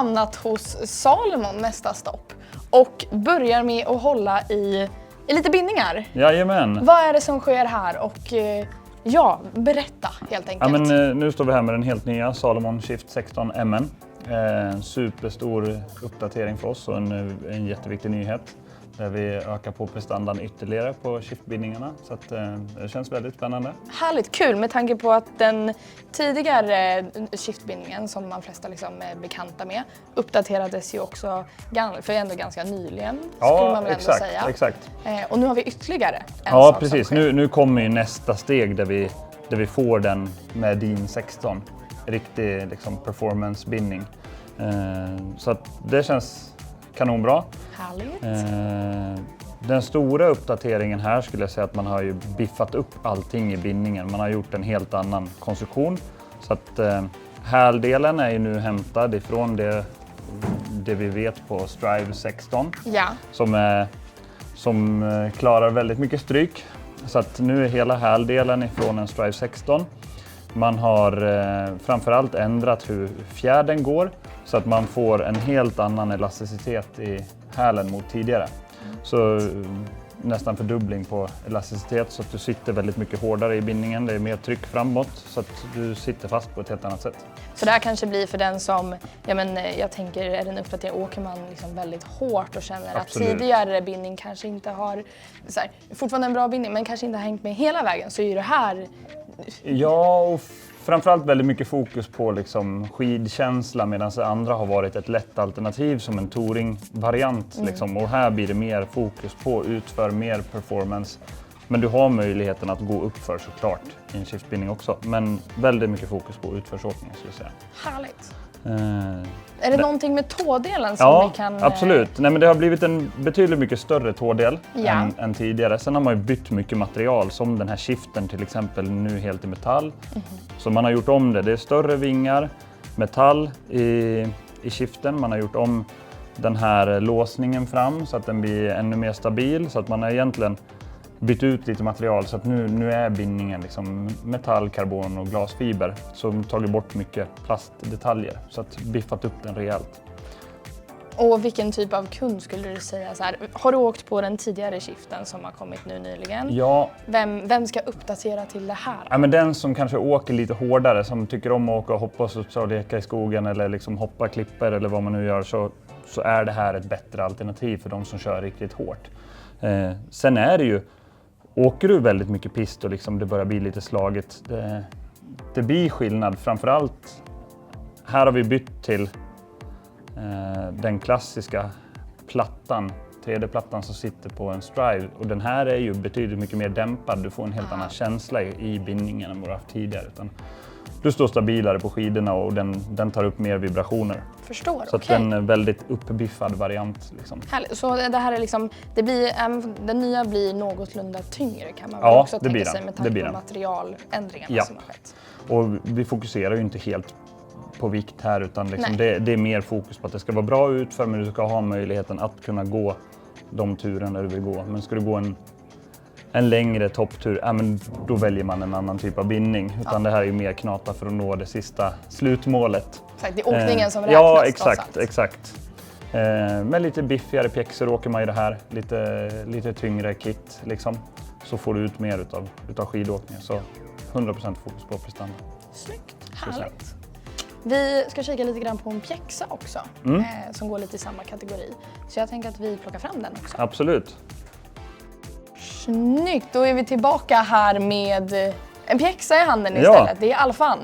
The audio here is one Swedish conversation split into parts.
hamnat hos Salomon nästa stopp och börjar med att hålla i lite bindningar. Jajamän. Vad är det som sker här och berätta helt enkelt. Ja, men, nu står vi här med den helt nya Salomon Shift 16 MN. Superstor uppdatering för oss och en jätteviktig nyhet. Där vi ökar på prestandan ytterligare på shiftbindningarna. Så att, det känns väldigt spännande. Härligt kul med tanke på att den tidigare shiftbindningen som man flesta liksom är bekanta med uppdaterades ju också för ändå ganska nyligen skulle man väl ändå säga. Exakt. Och nu har vi ytterligare en Ja, sak precis. som sker. Nu kommer ju nästa steg där vi får den med DIN 16. Riktig liksom, performancebindning. Så att det känns kanonbra. Härligt. Den stora uppdateringen här skulle jag säga att man har ju biffat upp allting i bindningen. Man har gjort en helt annan konstruktion. Så att häldelen är ju nu hämtad ifrån det vi vet på Strive 16. Ja. Som klarar väldigt mycket stryk. Så att nu är hela häldelen ifrån en Strive 16. Man har framförallt ändrat hur fjädern går så att man får en helt annan elasticitet i hälen mot tidigare. Så nästan fördubbling på elasticitet så att du sitter väldigt mycket hårdare i bindningen. Det är mer tryck framåt så att du sitter fast på ett helt annat sätt. Så det här kanske blir för den som, jag tänker är den uppdaterad åker man liksom väldigt hårt och känner Absolut. Att tidigare bindning kanske inte har, fortfarande en bra bindning men kanske inte har hängt med hela vägen så är det här. Ja, och framförallt väldigt mycket fokus på liksom skidkänsla medan det andra har varit ett lätt alternativ som en touring-variant. Liksom. Och här blir det mer fokus på utför, mer performance. Men du har möjligheten att gå upp för såklart i en shiftbindning också. Men väldigt mycket fokus på utförsåkning skulle jag säga. Härligt. Är det någonting med tådelen som ja, vi kan... absolut. Nej, men det har blivit en betydligt mycket större tådel än tidigare. Sen har man ju bytt mycket material som den här shiften till exempel nu helt i metall. Så man har gjort om det. Det är större vingar, metall i shiften. Man har gjort om den här låsningen fram så att den blir ännu mer stabil. Så att man har egentligen bytt ut lite material så att nu är bindningen liksom metall, karbon och glasfiber som tagit bort mycket plastdetaljer så att biffat upp den rejält. Och vilken typ av kund skulle du säga så här? Har du åkt på den tidigare shiften som har kommit nu nyligen? Ja. Vem ska uppdatera till det här? Ja, men den som kanske åker lite hårdare, som tycker om att åka och hoppa och leka i skogen eller liksom hoppa klipper eller vad man nu gör så är det här ett bättre alternativ för de som kör riktigt hårt. Sen är det ju åker du väldigt mycket pist och liksom det börjar bli lite slaget, det blir skillnad. Framförallt, här har vi bytt till den klassiska plattan, 3D-plattan som sitter på en Strive. Och den här är ju betydligt mycket mer dämpad, du får en helt annan känsla i bindningen än vad du haft tidigare. Utan du står stabilare på skidorna och den tar upp mer vibrationer. Förstår, så att den är en väldigt uppbiffad variant. Liksom. Härligt. Så det här är liksom, den nya blir någotlunda tyngre kan man ja, också tänka sig med tanke på materialändringarna som har skett. Och vi fokuserar ju inte helt på vikt här utan liksom det är mer fokus på att det ska vara bra utför men du ska ha möjligheten att kunna gå de turerna du vill gå. Men ska du gå en längre topptur, men då väljer man en annan typ av bindning. Utan det här är ju mer knata för att nå det sista slutmålet. Exakt, det är åkningen som räknas. Ja, exakt. Med lite biffigare pjäxor åker man i det här. Lite tyngre kit liksom. Så får du ut mer utav skidåkningen. Så 100% fokus på prestanda. Snyggt, härligt. Vi ska kika lite grann på en pjäxa också. Som går lite i samma kategori. Så jag tänker att vi plockar fram den också. Absolut. Snyggt, då är vi tillbaka här med en pjäxa i handen istället. Det är Alfan.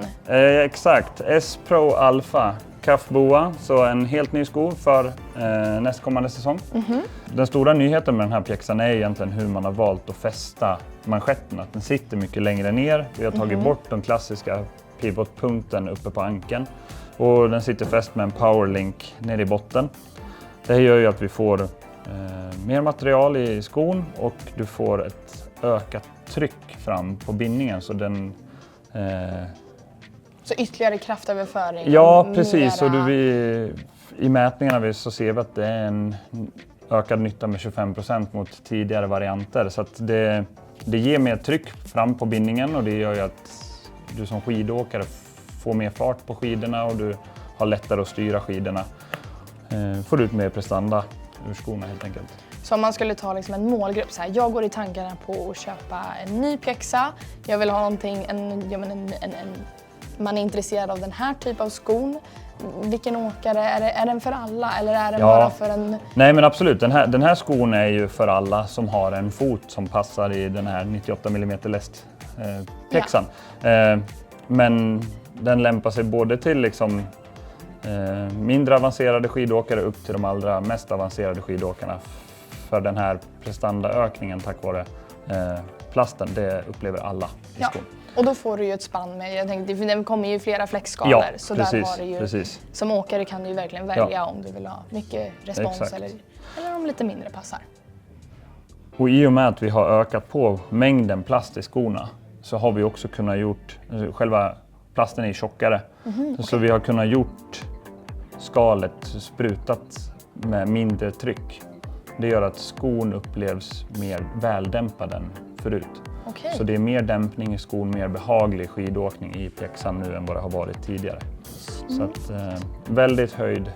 Exakt, S-Pro Alpha kaffboa, så en helt ny sko för nästkommande säsong. Den stora nyheten med den här pjäxan är egentligen hur man har valt att fästa manschetten. Att den sitter mycket längre ner. Vi har tagit bort den klassiska pivotpunkten uppe på ankeln. Och den sitter fäst med en powerlink nere i botten. Det här gör ju att vi får mer material i skon och du får ett ökat tryck fram på bindningen så den... Så ytterligare kraftöverföring? Ja, precis. Och i mätningarna så ser vi att det är en ökad nytta med 25% mot tidigare varianter. Så att det ger mer tryck fram på bindningen och det gör ju att du som skidåkare får mer fart på skidorna och du har lättare att styra skidorna. får ut mer prestanda ur skorna helt enkelt. Så om man skulle ta liksom en målgrupp, så här, jag går i tankarna på att köpa en ny pjäxa, jag vill ha någonting, man är intresserad av den här typen av skon. Vilken åkare, är den för alla eller är den bara för en... Nej men absolut, den här skon är ju för alla som har en fot som passar i den här 98 mm lästpjäxan. Men den lämpar sig både till liksom, mindre avancerade skidåkare upp till de allra mest avancerade skidåkarna. För den här prestandaökningen tack vare plasten, det upplever alla i skon. Och då får du ju ett spann med, jag tänkte, för det kommer ju flera fläckskalor. Så precis, där har du ju, precis. Som åkare kan du ju verkligen välja om du vill ha mycket respons eller om lite mindre passar. Och i och med att vi har ökat på mängden plast i skorna så har vi också kunnat gjort, själva plasten är tjockare, så vi har kunnat gjort skalet sprutat med mindre tryck. Det gör att skon upplevs mer väldämpad än förut. Så det är mer dämpning i skon, mer behaglig skidåkning i pjäxan nu än vad det har varit tidigare. Så att, väldigt höjd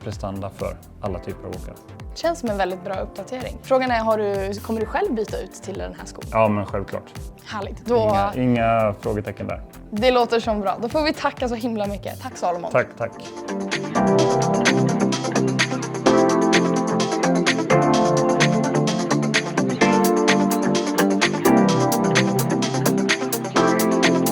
prestanda för alla typer av åkare. Känns som en väldigt bra uppdatering. Frågan är, kommer du själv byta ut till den här skon? Ja, men självklart. Härligt. Inga frågetecken där. Det låter som bra. Då får vi tacka så himla mycket. Tack Salomon. Tack.